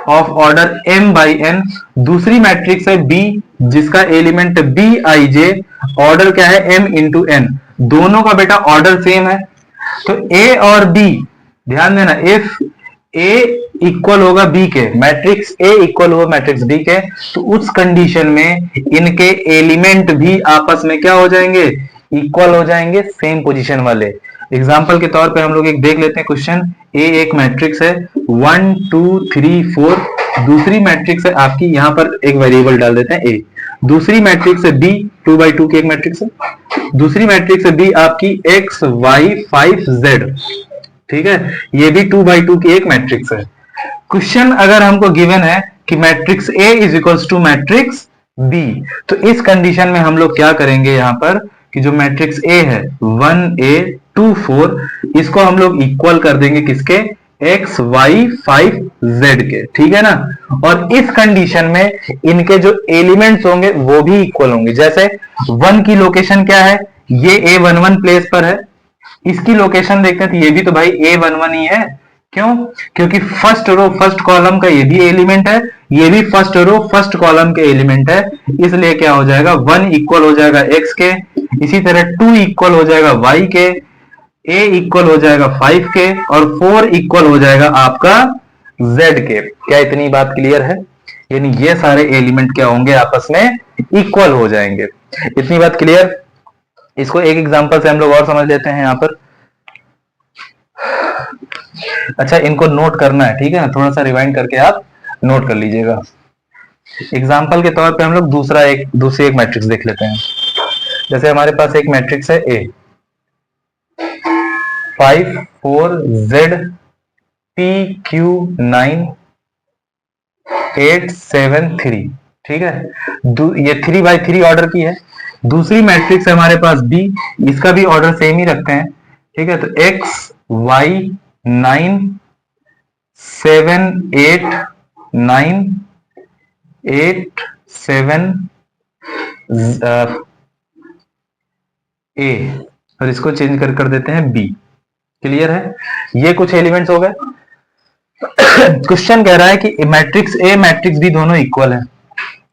of order m by n। दूसरी मैट्रिक्स है b जिसका element b i j, order क्या है m इंटू n। दोनों का बेटा ऑर्डर सेम है, तो a और b, ध्यान देना, इफ a इक्वल होगा b के, मैट्रिक्स a इक्वल होगा मैट्रिक्स b के, तो उस कंडीशन में इनके एलिमेंट भी आपस में क्या हो जाएंगे, इक्वल हो जाएंगे, सेम पोजीशन वाले। एग्जाम्पल के तौर पे हम लोग एक देख लेते हैं क्वेश्चन। ए एक मैट्रिक्स है 1 2 3 4, दूसरी मैट्रिक्स है आपकी, यहां पर एक वेरिएबल डाल देते हैं ए। दूसरी मैट्रिक्स है बी 2 बाई 2 की एक मैट्रिक्स है। दूसरी मैट्रिक्स है बी आपकी एक्स वाई 5 जेड, ठीक है, ये भी 2 बाई 2 की एक मैट्रिक्स है। क्वेश्चन अगर हमको गिवन है कि matrix A is equals to matrix B, तो इस कंडीशन में हम लोग क्या करेंगे, यहां पर कि जो मैट्रिक्स ए है 1a 2 4, इसको हम लोग इक्वल कर देंगे किसके, एक्स वाई 5 जेड के, ठीक है ना। और इस कंडीशन में इनके जो एलिमेंट्स होंगे वो भी इक्वल होंगे। जैसे 1 की लोकेशन क्या है, ये A11 प्लेस पर है, इसकी लोकेशन देखते हैं तो ये भी तो भाई A11 ही है, क्यों? क्योंकि फर्स्ट रो फर्स्ट कॉलम का ये भी एलिमेंट है, ये भी फर्स्ट रो फर्स्ट कॉलम के एलिमेंट है, इसलिए क्या हो जाएगा, 1 इक्वल हो जाएगा x के, इसी तरह 2 इक्वल हो जाएगा y के, a इक्वल हो जाएगा 5 के, और 4 इक्वल हो जाएगा आपका z के। क्या इतनी बात क्लियर है? यानी ये सारे एलिमेंट क्या होंगे, आपस में इक्वल हो जाएंगे। इतनी बात क्लियर? इसको एक एग्जांपल से हम लोग और समझ लेते हैं यहाँ पर। अच्छा, इनको नोट करना है, ठीक है ना, थोड़ा सा रिवाइंड करके आप नोट कर लीजिएगा। एग्जाम्पल के तौर पे हम लोग दूसरी एक मैट्रिक्स देख लेते हैं। जैसे हमारे पास एक मैट्रिक्स है ए, 5 4 Z P Q 9 8 7 3, ठीक है, ये 3x3 ऑर्डर की है। दूसरी मैट्रिक्स है हमारे पास बी, इसका भी ऑर्डर सेम ही रखते हैं, ठीक है। तो x y 9 7 8 9 8 7 ए, और इसको चेंज कर देते हैं बी। क्लियर है? ये कुछ एलिमेंट्स हो गए। क्वेश्चन कह रहा है कि मैट्रिक्स ए मैट्रिक्स बी दोनों इक्वल है,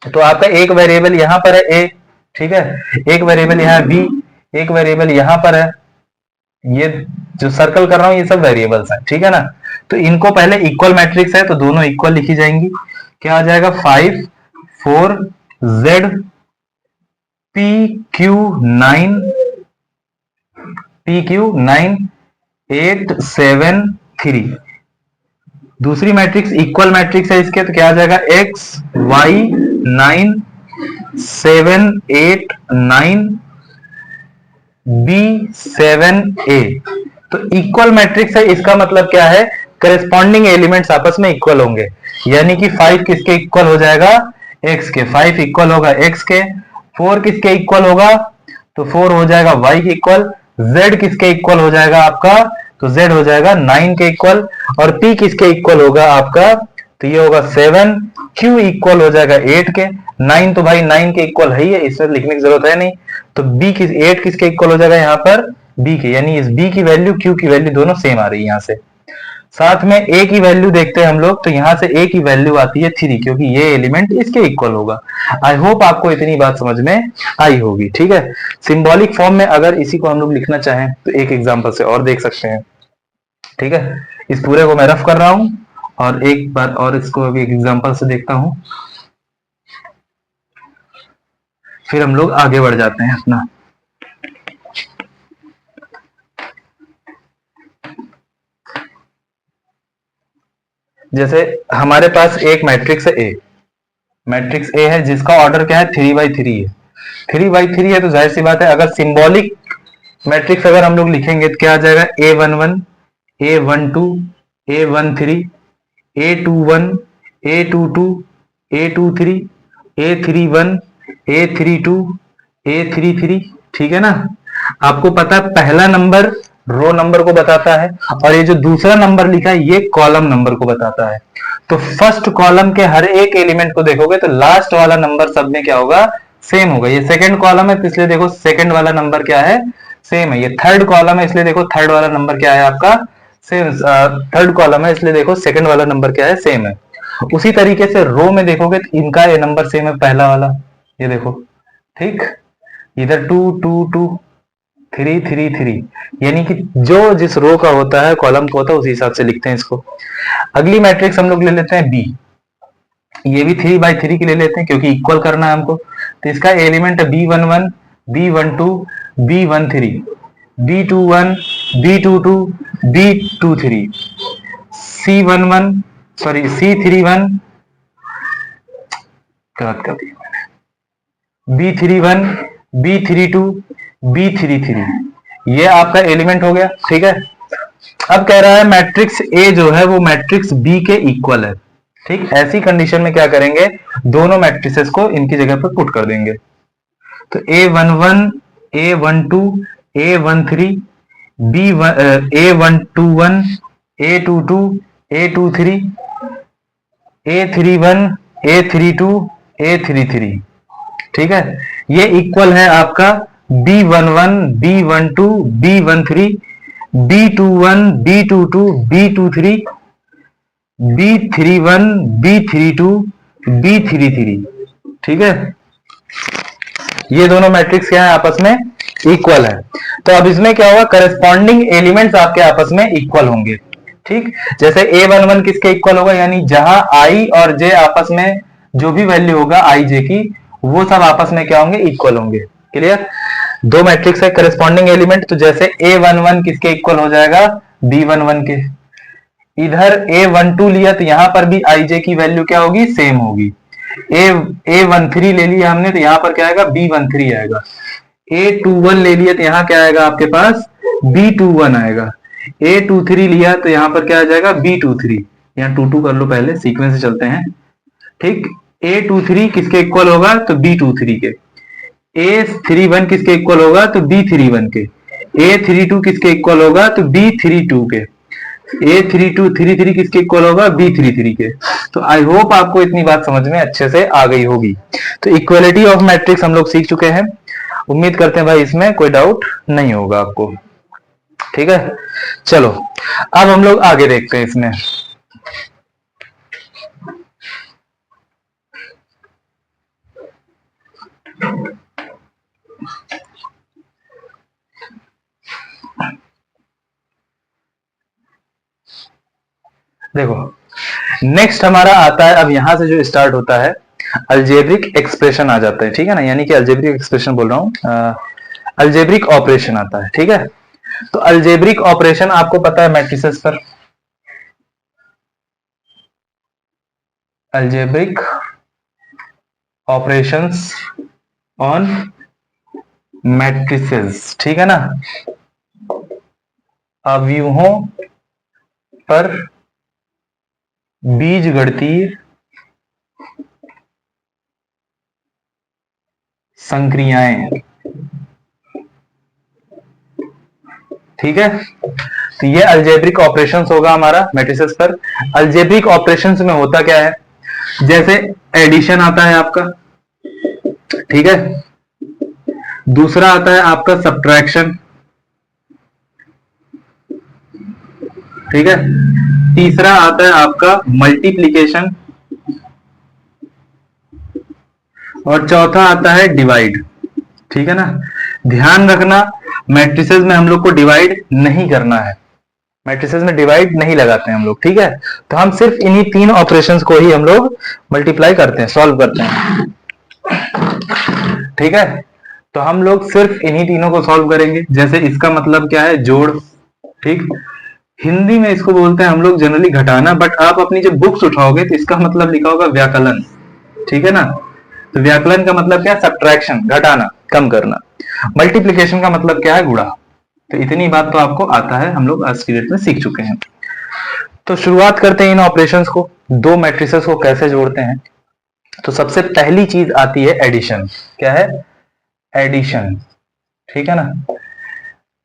तो आपका एक वेरिएबल यहां पर है ए, ठीक है, एक वेरिएबल यहां बी, एक वेरिएबल यहां पर है, ये जो सर्कल कर रहा हूं ये सब वेरिएबल्स हैं, ठीक है ना। तो इनको पहले इक्वल मैट्रिक्स है तो दोनों इक्वल लिखी जाएंगी। क्या आ जाएगा, 5 4 Z P Q 9 8 7 3। दूसरी मैट्रिक्स इक्वल मैट्रिक्स है इसके, तो क्या आ जाएगा, x y 9 7 8 9 b 7 a। तो इक्वल मैट्रिक्स है, इसका मतलब क्या है, करेस्पॉन्डिंग एलिमेंट्स आपस में इक्वल होंगे, यानी कि 5 किसके इक्वल हो जाएगा, x के, 5 इक्वल होगा x के, 4 किसके इक्वल होगा, तो 4 हो जाएगा y के इक्वल, z किसके इक्वल हो जाएगा आपका, तो z हो जाएगा 9 के इक्वल, और p किसके इक्वल होगा आपका, तो ये होगा 7, q इक्वल हो जाएगा 8 के, 9 तो भाई 9 के इक्वल है ही है, इसमें लिखने की जरूरत है नहीं, तो b 8 किसके इक्वल हो जाएगा यहाँ पर, b के, यानी इस b की वैल्यू q की वैल्यू दोनों सेम आ रही है यहाँ से। साथ में a की वैल्यू देखते हैं हम लोग, तो यहां से a की वैल्यू आती है 3, क्योंकि ये एलिमेंट इसके इक्वल होगा। आई होप आपको इतनी बात समझ में आई होगी, ठीक है। सिंबॉलिक फॉर्म में अगर इसी को हम लोग लिखना चाहें तो एक एग्जांपल से और देख सकते हैं, ठीक है। इस पूरे को मैं रफ कर रहा हूं और एक बार और इसको अभी एक एग्जांपल से देखता हूं, फिर हम लोग आगे बढ़ जाते हैं अपना। जैसे हमारे पास एक मैट्रिक्स है ए, मैट्रिक्स ए है जिसका ऑर्डर क्या है, 3x3 है। 3x3 है तो जाहिर सी बात है, अगर सिंबॉलिक मैट्रिक्स अगर हम लोग लिखेंगे तो क्या आ जाएगा, A11 A12 A13 A21 A22 A23 A31 A32 A33, ठीक है ना। आपको पता है पहला नंबर रो नंबर को बताता है, और ये जो दूसरा नंबर लिखा है ये कॉलम नंबर को बताता है। तो फर्स्ट कॉलम के हर एक एलिमेंट को देखोगे तो लास्ट वाला नंबर सब में क्या होगा, सेम होगा। ये सेकंड कॉलम है तो इसलिए देखो सेकंड वाला नंबर क्या है, सेम है। ये थर्ड कॉलम है इसलिए देखो थर्ड वाला नंबर क्या है आपका, सेम। थर्ड कॉलम है इसलिए देखो सेकंड वाला नंबर क्या है, सेम है। उसी तरीके से रो में देखोगे तो इनका ये नंबर सेम है, पहला वाला ये देखो, ठीक, इधर 2 2 2 3 3 3, यानी कि जो जिस रो का होता है कॉलम को होता है उसी हिसाब से लिखते हैं इसको। अगली मैट्रिक्स हम लोग ले लेते हैं बी, ये भी 3x3 की ले लेते हैं क्योंकि इक्वल करना है हमको। तो इसका एलिमेंट है B11 B12 B13 B21 B22 B23 C11 sorry C31, गलत कर दिया मैंने, B31 B32 B33, ये आपका एलिमेंट हो गया, ठीक है। अब कह रहा है मैट्रिक्स ए जो है वो मैट्रिक्स बी के इक्वल है, ठीक। ऐसी कंडीशन में क्या करेंगे, दोनों मैट्रिसेस को इनकी जगह पर पुट कर देंगे। तो A11 A12 A13 A121 A22 A23 A31 A32 A33, ठीक है। ये इक्वल है आपका B11 B12 B13 B21, B22, B23, B31, B32, B33। ठीक है, ये दोनों मैट्रिक्स क्या है, आपस में इक्वल है। तो अब इसमें क्या होगा, करस्पॉन्डिंग एलिमेंट्स आपके आपस में इक्वल होंगे। ठीक, जैसे A11 किसके इक्वल होगा, यानी जहां I और J आपस में जो भी वैल्यू होगा I J की, वो सब आपस में क्या होंगे, इक्वल होंगे। क्लियर, दो मैट्रिक्स है करस्पॉन्डिंग एलिमेंट, तो जैसे A11 किसके इक्वल हो जाएगा, B11 के। इधर A12 लिया तो यहां पर भी I J की वैल्यू क्या होगी, सेम होगी। A13 ले लिया हमने तो यहां पर क्या आएगा, B13 आएगा। A21 ले लिया तो यहां क्या आएगा आपके पास, B21 आएगा। A23 लिया तो यहां पर क्या आ जाएगा, B23। यहाँ 2 कर लो, पहले सीक्वेंस से चलते हैं। ठीक, A23 किसके इक्वल होगा, तो B23 के। A31 किसके इक्वल होगा, तो B31 के। A32 किसके इक्वल होगा, तो B32 के। A33 किसके इक्वल होगा, B33 के। तो आई होप आपको इतनी बात समझ में अच्छे से आ गई होगी। तो इक्वलिटी ऑफ मैट्रिक्स हम लोग सीख चुके हैं। उम्मीद करते हैं भाई इसमें कोई डाउट नहीं होगा आपको। ठीक है, चलो अब हम लोग आगे देखते हैं इसमें। देखो, नेक्स्ट हमारा आता है, अब यहां से जो स्टार्ट होता है, अलजेब्रिक एक्सप्रेशन आ जाता है। ठीक है ना, यानी कि अलजेब्रिक एक्सप्रेशन बोल रहा हूं, अलजेब्रिक ऑपरेशन आता है। ठीक है, तो अलजेब्रिक ऑपरेशन आपको पता है मैट्रिसेस पर, अलजेब्रिक ऑपरेशंस ऑन मैट्रिसेस। ठीक है ना, अव्यूहों पर बीजगणितीय संक्रियाएं। ठीक है, तो ये अलजेब्रिक ऑपरेशंस होगा हमारा मैट्रिसेस पर। अलजेब्रिक ऑपरेशंस में होता क्या है, जैसे एडिशन आता है आपका, ठीक है, दूसरा आता है आपका सब्ट्रैक्शन, ठीक है, तीसरा आता है आपका मल्टीप्लिकेशन, और चौथा आता है डिवाइड। ठीक है ना, ध्यान रखना मैट्रिसेस में हम लोग को डिवाइड नहीं करना है, मैट्रिसेस में डिवाइड नहीं लगाते हैं हम लोग। ठीक है, तो हम सिर्फ इन्हीं 3 ऑपरेशंस को ही हम लोग मल्टीप्लाई करते हैं, सॉल्व करते हैं। ठीक है, तो हम लोग सिर्फ इन्हीं तीनों को सॉल्व करेंगे। जैसे इसका मतलब क्या है, जोड़। ठीक, हिंदी में इसको बोलते हैं हम लोग जनरली घटाना, बट आप अपनी जब बुक्स उठाओगे तो इसका मतलब लिखा होगा व्याकलन। ठीक है ना, तो व्याकलन का मतलब क्या है, सब्ट्रैक्शन, घटाना, कम करना। मल्टीप्लिकेशन का मतलब क्या है, गुणा। तो इतनी बात तो आपको आता है, हम लोग आज की डेट में सीख चुके हैं। तो शुरुआत करते हैं इन ऑपरेशंस को, दो मैट्रिसेस को कैसे जोड़ते हैं। तो सबसे पहली चीज आती है एडिशन। क्या है, एडिशन। ठीक है ना,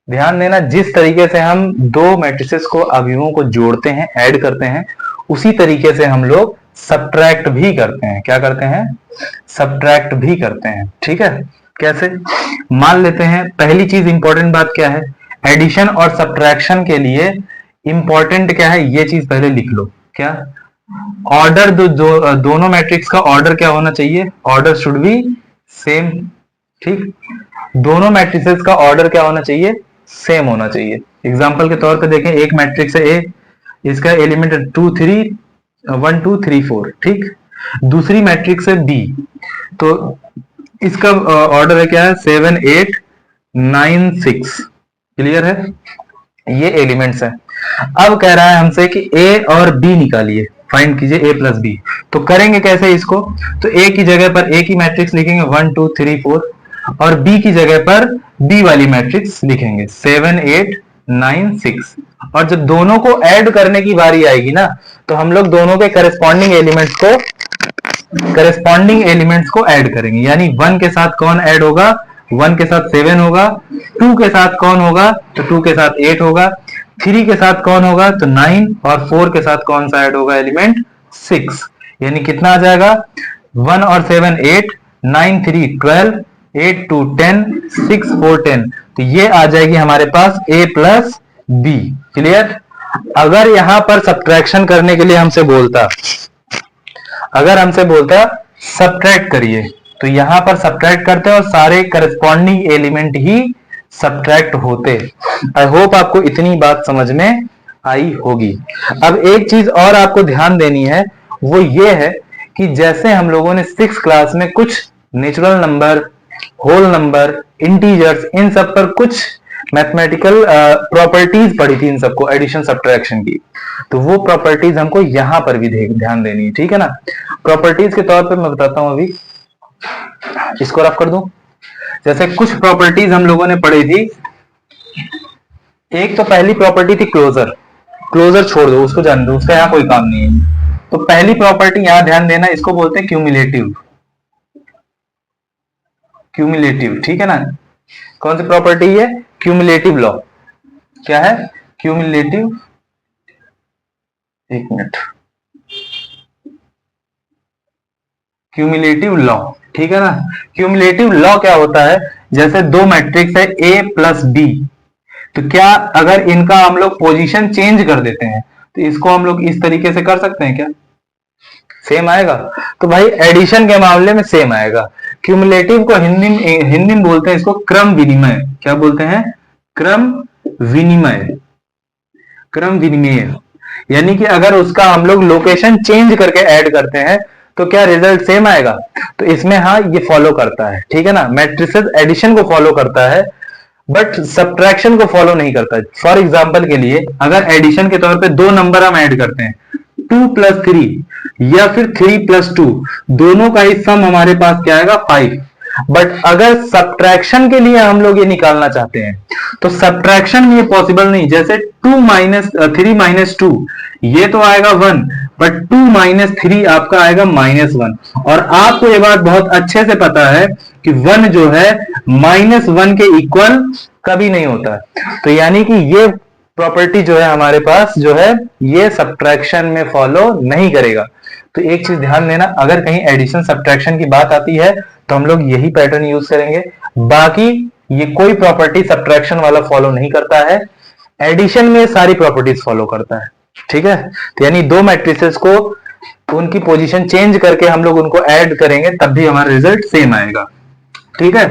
ध्यान देना, जिस तरीके से हम दो मैट्रिसेस को, अवयवों को जोड़ते हैं, ऐड करते हैं, उसी तरीके से हम लोग सब्ट्रैक्ट भी करते हैं। क्या करते हैं, सब्ट्रैक्ट भी करते हैं। ठीक है, कैसे, मान लेते हैं, पहली चीज इंपॉर्टेंट बात क्या है, एडिशन और सब्ट्रैक्शन के लिए इंपॉर्टेंट क्या है, ये चीज पहले लिख लो। क्या, ऑर्डर दोनों मैट्रिक्स का ऑर्डर क्या होना चाहिए, ऑर्डर शुड बी सेम। ठीक, दोनों मैट्रिसेस का ऑर्डर क्या होना चाहिए, सेम होना चाहिए। एग्जांपल के तौर पे देखें, एक मैट्रिक्स है ए, इसका एलिमेंट 2 3 1 2 3 4। ठीक, दूसरी मैट्रिक्स है बी, तो इसका ऑर्डर है क्या है, 7 8 9 6। क्लियर है, ये एलिमेंट्स है। अब कह रहा है हमसे कि ए और बी निकालिए, फाइंड कीजिए ए प्लस बी। तो करेंगे कैसे इसको, तो ए की जगह पर ए की मैट्रिक्स लिखेंगे 1 2 3 4, और बी की जगह पर बी वाली मैट्रिक्स लिखेंगे 7 8 9 6। और जब दोनों को ऐड करने की बारी आएगी ना, तो हम लोग दोनों के करस्पॉन्डिंग एलिमेंट्स को ऐड करेंगे। यानी 1 के साथ कौन ऐड होगा, 1 के साथ 7 होगा, 2 के साथ कौन होगा, तो 2 के साथ 8 होगा, 3 के साथ कौन होगा, तो 9, और 4 के साथ कौन सा ऐड होगा, एलिमेंट 6। यानी कितना आ जाएगा, 1 और 7 8, 9 3 12, 8 2 10, 6 4 10। तो ये आ जाएगी हमारे पास a प्लस बी। क्लियर? अगर यहां पर सब्ट्रैक्शन करने के लिए हमसे बोलता, अगर हमसे बोलता सब्ट्रैक्ट करिए, तो यहां पर सब्ट्रैक्ट करते और सारे करस्पॉन्डिंग एलिमेंट ही सब्ट्रैक्ट होते। आई होप आपको इतनी बात समझ में आई होगी। अब एक चीज और आपको ध्यान देनी है, वो ये है कि जैसे हम लोगों ने 6th क्लास में कुछ natural number, whole number, integers, इन सब पर कुछ मैथमेटिकल प्रॉपर्टीज पढ़ी थी, इन सबको एडिशन सब्ट्रैक्शन की, तो वो प्रॉपर्टीज हमको यहां पर भी ध्यान देनी है। ठीक है ना? प्रॉपर्टीज के तौर पे मैं बताता हूं, अभी इसको रफ कर दूं। जैसे कुछ प्रॉपर्टीज हम लोगों ने पढ़ी थी, एक तो पहली प्रॉपर्टी थी क्लोजर। क्लोजर छोड़ दो, उसको जान दो, उसका यहां कोई काम नहीं है। तो पहली प्रॉपर्टी यहां ध्यान देना, इसको बोलते हैं क्यूमुलेटिव। क्यूमुलेटिव, ठीक है ना? कौन सी प्रॉपर्टी है? Cumulative law. क्या है? क्यूमुलेटिव, एक मिनट, क्यूमुलेटिव लॉ। ठीक है ना? क्यूमुलेटिव लॉ क्या होता है? जैसे दो मैट्रिक्स है ए प्लस बी, तो क्या अगर इनका हम लोग पोजीशन चेंज कर देते हैं तो इसको हम लोग इस तरीके से कर सकते हैं क्या? सेम आएगा? तो भाई एडिशन के मामले में सेम आएगा। क्यूमुलेटिव को हिंदी में बोलते हैं इसको क्रम विनिमय। क्या बोलते हैं? क्रम विनिमय। क्रम विनिमय यानी कि अगर उसका हम लोग लोकेशन चेंज करके ऐड करते हैं तो क्या रिजल्ट सेम आएगा? तो इसमें हाँ, ये फॉलो करता है। ठीक है ना? मैट्रिसेस एडिशन को फॉलो करता है बट सब्ट्रैक्शन को फॉलो नहीं करता। फॉर एग्जाम्पल के लिए अगर एडिशन के तौर पे दो नंबर हम ऐड करते हैं, 2+3 या फिर 3+2, दोनों का ही सम हमारे पास क्या आएगा? 5। बट अगर सब्ट्रैक्शन के लिए हम लोग ये निकालना चाहते हैं तो सब्ट्रैक्शन में ये पॉसिबल नहीं। जैसे 3 - 2 ये तो आएगा 1, बट 2 - 3 आपका आएगा -1। और आपको ये बात बहुत अच्छे से पता है कि 1 जो है -1 के इक्वल कभी नहीं होता। तो यानी कि ये प्रॉपर्टी जो है हमारे पास जो है ये सब्ट्रैक्शन में फॉलो नहीं करेगा। तो एक चीज ध्यान देना, अगर कहीं एडिशन सब्ट्रैक्शन की बात आती है तो हम लोग यही पैटर्न यूज करेंगे। बाकी ये कोई प्रॉपर्टी सब्ट्रैक्शन वाला फॉलो नहीं करता है, एडिशन में सारी प्रॉपर्टीज फॉलो करता है। ठीक है? तो यानी दो मैट्रिसेस को उनकी पोजीशन चेंज करके हम लोग उनको ऐड करेंगे तब भी हमारा रिजल्ट सेम आएगा। ठीक है?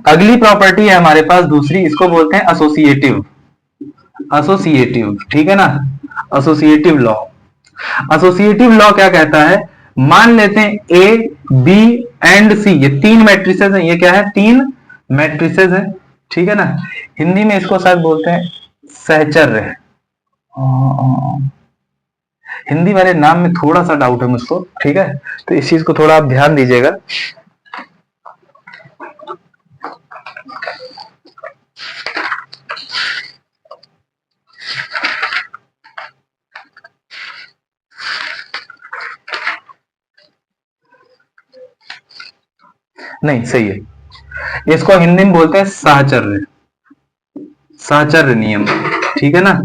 अगली प्रॉपर्टी है हमारे पास दूसरी, इसको बोलते हैं एसोसिएटिव। एसोसिएटिव, ठीक है ना? Associative law. एसोसिएटिव लॉ क्या कहता है? मान लेते हैं ए, बी एंड सी, ये तीन मैट्रिसेस हैं। ये क्या है? तीन मैट्रिसेस हैं। ठीक है ना? हिंदी में इसको शायद बोलते हैं सहचर्य। हिंदी वाले नाम में थोड़ा सा डाउट है मुझको। ठीक है? तो इस चीज को थोड़ा आप ध्यान दीजिएगा। नहीं, सही है। इसको हिंदी में बोलते हैं साहचर्य। साहचर्य नियम। ठीक है ना?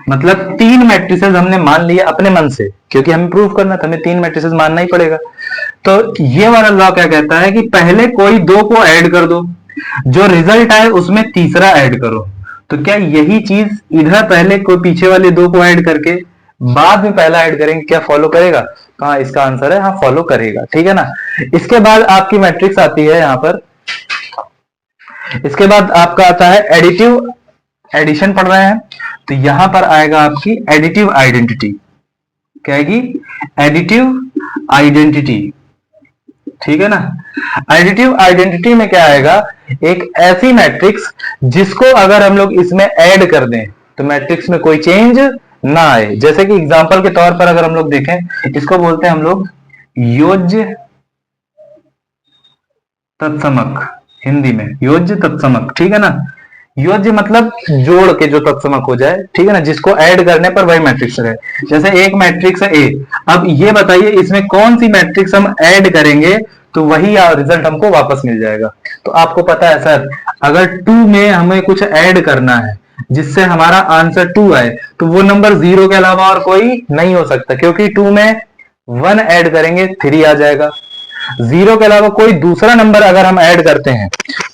मतलब तीन मैट्रिसेस हमने मान लिए अपने मन से, क्योंकि हमें प्रूफ करना था, हमें तीन मैट्रिसेस मानना ही पड़ेगा। तो ये वाला लॉ क्या कहता है कि पहले कोई दो को ऐड कर दो, जो रिजल्ट आए उसमें तीसरा ऐड करो। तो क्या यही चीज इधर पहले कोई पीछे वाले दो को ऐड करके बाद में पहला ऐड करेंगे, क्या फॉलो करेगा? तो हाँ, इसका आंसर है हाँ, फॉलो करेगा। ठीक है ना? इसके बाद आपकी मैट्रिक्स आती है यहां पर, इसके बाद आपका आता है एडिटिव। एडिशन पढ़ रहे हैं तो यहां पर आएगा आपकी एडिटिव आइडेंटिटी। क्या आएगी? Additive identity. ठीक है ना? एडिटिव आइडेंटिटी में क्या आएगा? एक ऐसी मैट्रिक्स जिसको अगर हम लोग इसमें ऐड कर दें तो मैट्रिक्स में कोई चेंज ना आए। जैसे कि एग्जांपल के तौर पर अगर हम लोग देखें, इसको बोलते हैं हम लोग योज्य तत्समक। हिंदी में योज्य तत्समक। ठीक है ना? योज्य मतलब जोड़ के जो तत्समक हो जाए। ठीक है ना? जिसको ऐड करने पर वही मैट्रिक्स है। जैसे एक मैट्रिक्स है ए, अब ये बताइए इसमें कौन सी मैट्रिक्स हम ऐड करेंगे तो वही रिजल्ट हमको वापस मिल जाएगा। तो आपको पता है सर, अगर 2 में हमें कुछ ऐड करना है जिससे हमारा आंसर 2 आए तो वो नंबर 0 के अलावा और कोई नहीं हो सकता, क्योंकि 2 में 1 ऐड करेंगे 3 आ जाएगा। 0 के अलावा कोई दूसरा नंबर अगर हम ऐड करते हैं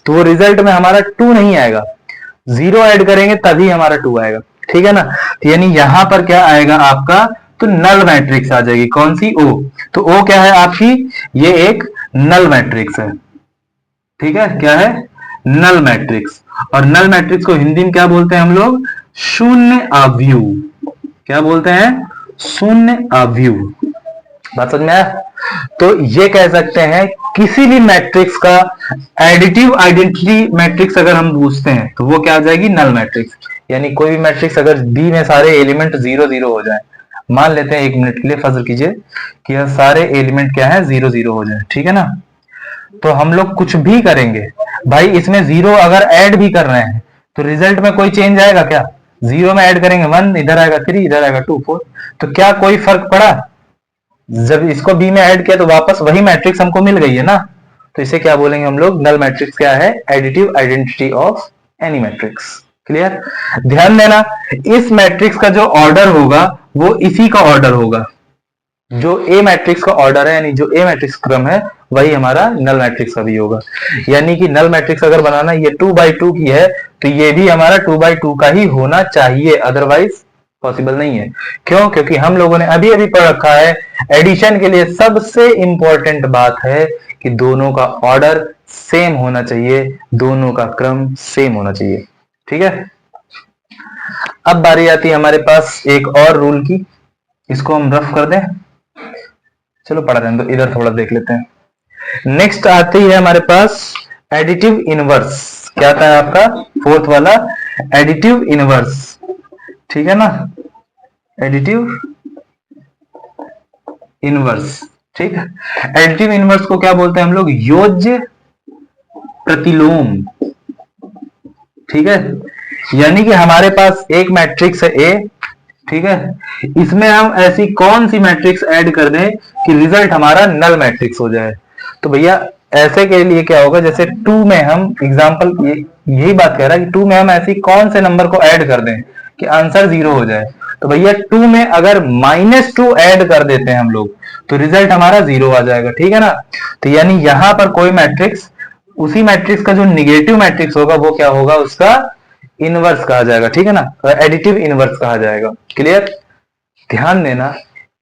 तो वो रिजल्ट में हमारा 2 नहीं आएगा। जीरो ऐड करेंगे तभी हमारा 2 आएगा, ठीक है ना। तो यानी यहां पर क्या आएगा आपका, तो नल मैट्रिक्स आ जाएगी, कौन सी, ओ। तो ओ क्या है आपकी, ये एक नल मैट्रिक्स है, ठीक है, क्या है, नल मैट्रिक्स। और नल मैट्रिक्स को हिंदी में क्या बोलते हैं हम लोग, शून्य अवयव। क्या बोलते हैं, शून्य अवयव। बात समझ में आया। तो ये कह सकते हैं किसी भी मैट्रिक्स का एडिटिव आइडेंटिटी मैट्रिक्स अगर हम पूछते हैं तो वो क्या आ जाएगी, नल मैट्रिक्स। यानी कोई भी मैट्रिक्स अगर बी में सारे एलिमेंट 0 0 हो जाए, मान लेते हैं 1 मिनट के लिए फर्ज कीजिए कि यह सारे एलिमेंट क्या है, 0 0 हो जाए, ठीक है ना। तो हम लोग कुछ भी करेंगे भाई, इसमें 0 अगर ऐड भी कर रहे हैं तो रिजल्ट में कोई चेंज आएगा क्या, 0 में ऐड करेंगे 1, इधर आएगा 3, इधर आएगा 2 4, तो क्या कोई फर्क पड़ा, जब इसको बी में ऐड किया तो वापस वही मैट्रिक्स हमको मिल गई है ना। तो इसे क्या बोलेंगे हम लोग, नल मैट्रिक्स क्या है, additive identity of any matrix. Clear. ध्यान देना, इस मैट्रिक्स का जो ऑर्डर होगा वो इसी का ऑर्डर होगा, जो ए मैट्रिक्स का ऑर्डर है, यानी जो ए मैट्रिक्स क्रम है वही हमारा नल मैट्रिक्स का भी होगा। यानी कि नल मैट्रिक्स अगर बनाना, ये 2 by 2 की है तो ये भी हमारा 2 by 2 का ही होना चाहिए, अदरवाइज पॉसिबल नहीं है। क्यों, क्योंकि हम लोगों ने अभी अभी पढ़ रखा है, एडिशन के लिए सबसे इंपॉर्टेंट बात है कि दोनों का ऑर्डर सेम होना चाहिए, दोनों का क्रम सेम होना चाहिए, ठीक है। अब बारी आती है हमारे पास एक और रूल की, इसको हम रफ कर दें, चलो पढ़ा दें, तो इधर थोड़ा देख लेते हैं। नेक्स्ट आती है हमारे पास एडिटिव इनवर्स। क्या आता है आपका, फोर्थ वाला, एडिटिव इनवर्स, ठीक है ना, एडिटिव इनवर्स, ठीक है। एडिटिव इनवर्स को क्या बोलते हैं हम लोग, योज्य प्रतिलोम, ठीक है। यानी कि हमारे पास एक मैट्रिक्स है ए, ठीक है, इसमें हम ऐसी कौन सी मैट्रिक्स ऐड कर दें कि रिजल्ट हमारा नल मैट्रिक्स हो जाए। तो भैया ऐसे के लिए क्या होगा, जैसे 2 में हम एग्जांपल, यही बात कह रहा है कि 2 में हम ऐसी कौन से नंबर को ऐड कर दें कि आंसर 0 हो जाए। तो भैया 2 में अगर -2 ऐड कर देते हैं हम लोग तो रिजल्ट हमारा 0 आ जाएगा, ठीक है ना। तो यानी यहां पर कोई मैट्रिक्स, उसी मैट्रिक्स का जो निगेटिव मैट्रिक्स होगा वो क्या होगा, उसका इनवर्स कहा जाएगा, ठीक है ना, एडिटिव इनवर्स कहा जाएगा। क्लियर। ध्यान देना,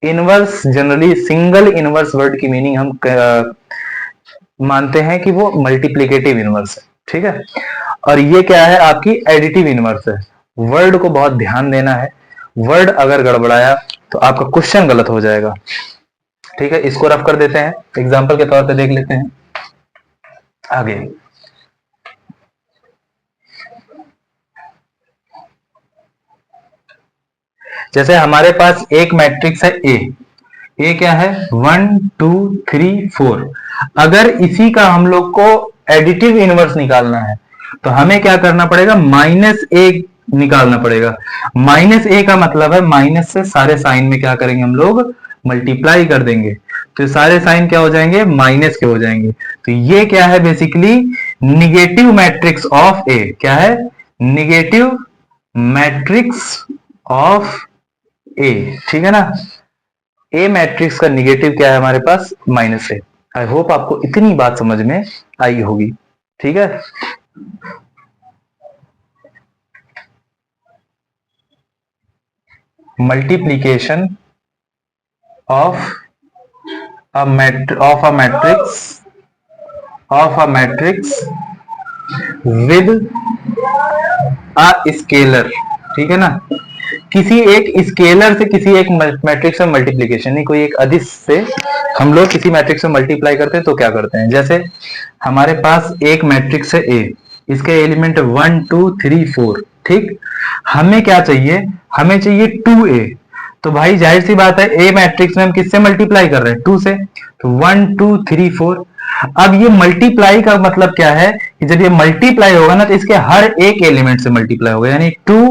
inverse generally single inverse word की मीनिंग हम मानते हैं कि वो मल्टीप्लिकेटिव इनवर्स है, ठीक है। और ये क्या है, आपकी एडिटिव इनवर्स है। वर्ड को बहुत ध्यान देना है, वर्ड अगर गड़बड़ाया तो आपका क्वेश्चन गलत हो जाएगा, ठीक है। इसको रफ कर देते हैं, एग्जाम्पल के तौर पे देख लेते हैं आगे। जैसे हमारे पास एक मैट्रिक्स है ए क्या है, 1 2 3 4। अगर इसी का हम लोग को एडिटिव इनवर्स निकालना है तो हमें क्या करना पड़ेगा, -1 निकालना पड़ेगा। -a का मतलब है माइनस से सारे साइन में क्या करेंगे हम लोग, मल्टीप्लाई कर देंगे, तो सारे साइन क्या हो जाएंगे, माइनस के हो जाएंगे। तो ये क्या है, बेसिकली निगेटिव मैट्रिक्स ऑफ ए। क्या है, निगेटिव मैट्रिक्स ऑफ ए, ठीक है ना। ए मैट्रिक्स का निगेटिव क्या है हमारे पास, -a। आई होप आपको इतनी बात समझ में आई होगी, ठीक है। Multiplication of a matrix with a scalar, ठीक है ना। किसी एक स्केलर से किसी एक मैट्रिक्स में मल्टीप्लीकेशन, नहीं कोई एक अदिश से हम लोग किसी मैट्रिक्स में मल्टीप्लाई करते हैं तो क्या करते हैं, जैसे हमारे पास एक मैट्रिक्स है ए, इसके एलिमेंट 1 2 3 4, ठीक। हमें क्या चाहिए, हमें चाहिए 2a। तो भाई जाहिर सी बात है, ए मैट्रिक्स में हम किससे मल्टीप्लाई कर रहे हैं, 2 से, तो 1 2 3 4। अब ये मल्टीप्लाई का मतलब क्या है कि जब ये मल्टीप्लाई होगा ना तो इसके हर एक एलिमेंट से मल्टीप्लाई होगा, यानी 2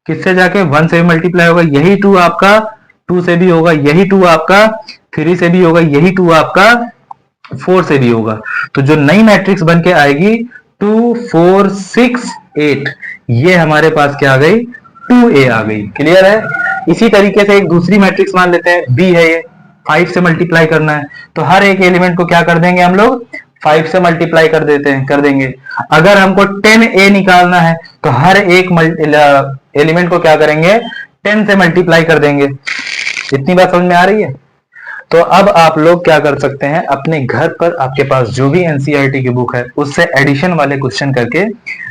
किससे जाके 1 से भी मल्टीप्लाई होगा, यही 2 आपका 2 से भी होगा, यही 2 आपका 3 से भी होगा, यही 2 आपका 4 से भी होगा। तो जो नई मैट्रिक्स बन के आएगी 2 4 6 8, ये हमारे पास क्या आ गई, 2a आ गई। क्लियर है। इसी तरीके से एक दूसरी मैट्रिक्स मान लेते हैं, b है ये, 5 से मल्टीप्लाई करना है तो हर एक एलिमेंट को क्या कर देंगे हम लोग, 5 से मल्टीप्लाई कर देंगे। अगर हमको 10a निकालना है तो हर एक एलिमेंट को क्या करेंगे, 10 से मल्टीप्लाई कर देंगे। इतनी बात समझ में आ रही है? तो अब आप लोग क्या कर सकते हैं, अपने घर पर आपके पास जो भी एनसीईआरटी की बुक है उससे एडिशन वाले क्वेश्चन करके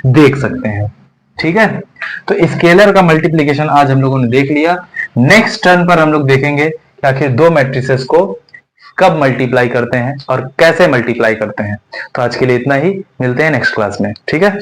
देख सकते हैं। ठीक है, तो स्केलर का मल्टीप्लीकेशन आज हम लोगों ने देख लिया। नेक्स्ट टर्न पर हम लोग देखेंगे कि आखिर दो मैट्रिसेस को कब मल्टीप्लाई करते हैं और कैसे मल्टीप्लाई करते हैं। तो आज के लिए इतना ही, मिलते हैं नेक्स्ट क्लास में। ठीक है।